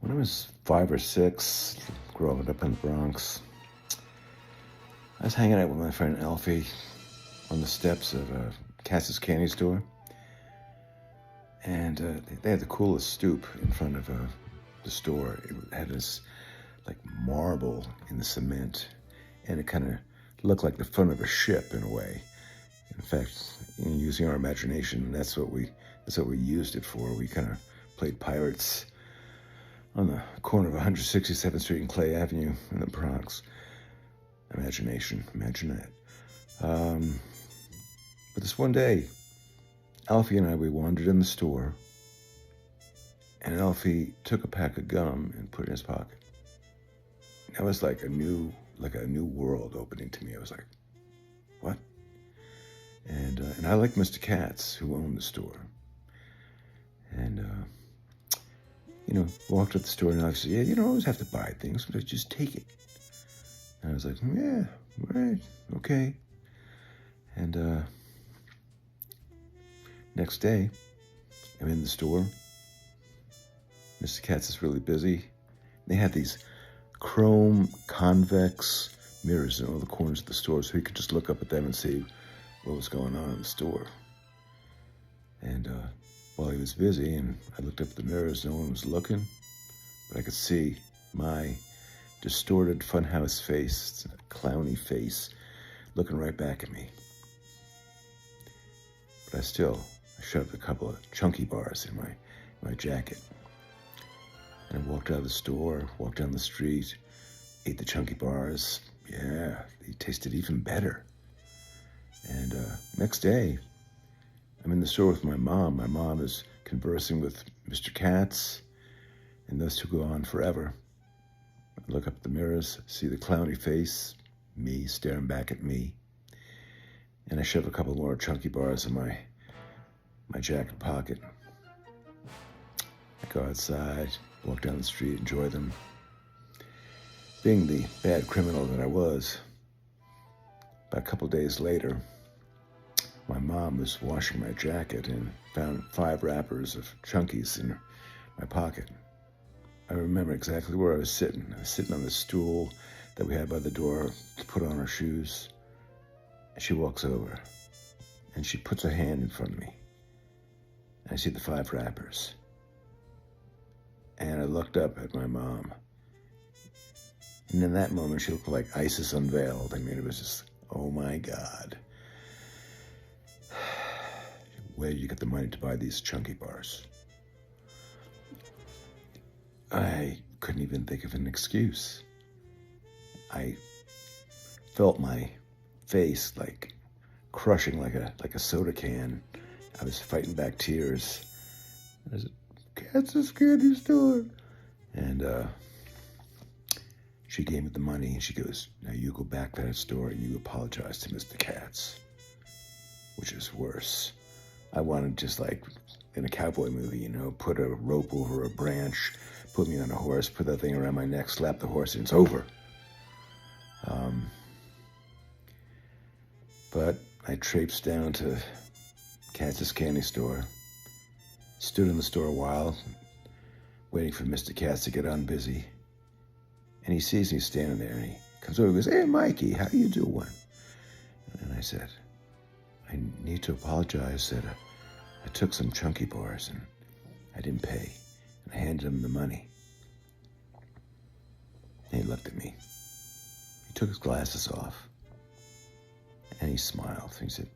When I was 5 or 6, growing up in the Bronx, I was hanging out with my friend Alfie on the steps of Katz's candy store. And they had the coolest stoop in front of the store. It had this like marble in the cement, and it kind of looked like the front of a ship in a way. In fact, using our imagination, that's what we used it for. We kind of played pirates on the corner of 167th Street and Clay Avenue in the Bronx. Imagination, imagine that. But this one day, Alfie and we wandered in the store, and Alfie took a pack of gum and put it in his pocket. That was like a new world opening to me. I was like, what? And I liked Mr. Katz, who owned the store. And, walked up the store, and I said, yeah, you don't always have to buy things, but just take it. And I was like, yeah, right, okay. And next day, I'm in the store. Mr. Katz is really busy. They had these chrome convex mirrors in all the corners of the store, so he could just look up at them and see what was going on in the store. And while he was busy, and I looked up at the mirrors, no one was looking, but I could see my distorted funhouse face, clowny face, looking right back at me. But I shoved a couple of chunky bars in my jacket. And I walked out of the store, walked down the street, ate the chunky bars. Yeah, they tasted even better. And next day, I'm in the store with my mom. My mom is conversing with Mr. Katz, and those two go on forever. I look up at the mirrors, see the clowny face, me staring back at me, and I shove a couple more chunky bars in my jacket pocket. I go outside, walk down the street, enjoy them. Being the bad criminal that I was, about a couple days later, my mom was washing my jacket and found 5 wrappers of chunkies in my pocket. I remember exactly where I was sitting. I was sitting on the stool that we had by the door to put on our shoes. And she walks over, and she puts her hand in front of me. And I see the 5 wrappers. And I looked up at my mom. And in that moment, she looked like Isis unveiled. I mean, it was just, oh my God. Where did you get the money to buy these chunky bars? I couldn't even think of an excuse. I felt my face like crushing like a soda can. I was fighting back tears. I said, Katz's candy store. And she gave me the money, and she goes, now you go back to that store and you apologize to Mr. Katz, which is worse. I wanted just like in a cowboy movie, put a rope over a branch, put me on a horse, put that thing around my neck, slap the horse, and it's over. But I traipsed down to Katz's candy store, stood in the store a while, waiting for Mr. Katz to get unbusy. And he sees me standing there, and he comes over and goes, hey, Mikey, how you doing? And I said, I need to apologize that I took some chunky bars and I didn't pay. And I handed him the money. And he looked at me. He took his glasses off, and he smiled. He said,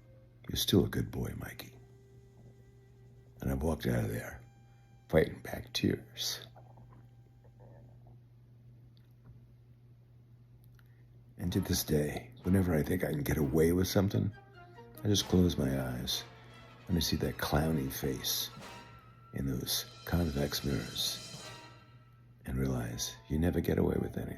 you're still a good boy, Mikey. And I walked out of there, fighting back tears. And to this day, whenever I think I can get away with something, I just close my eyes and I see that clowny face in those convex mirrors and realize you never get away with anything.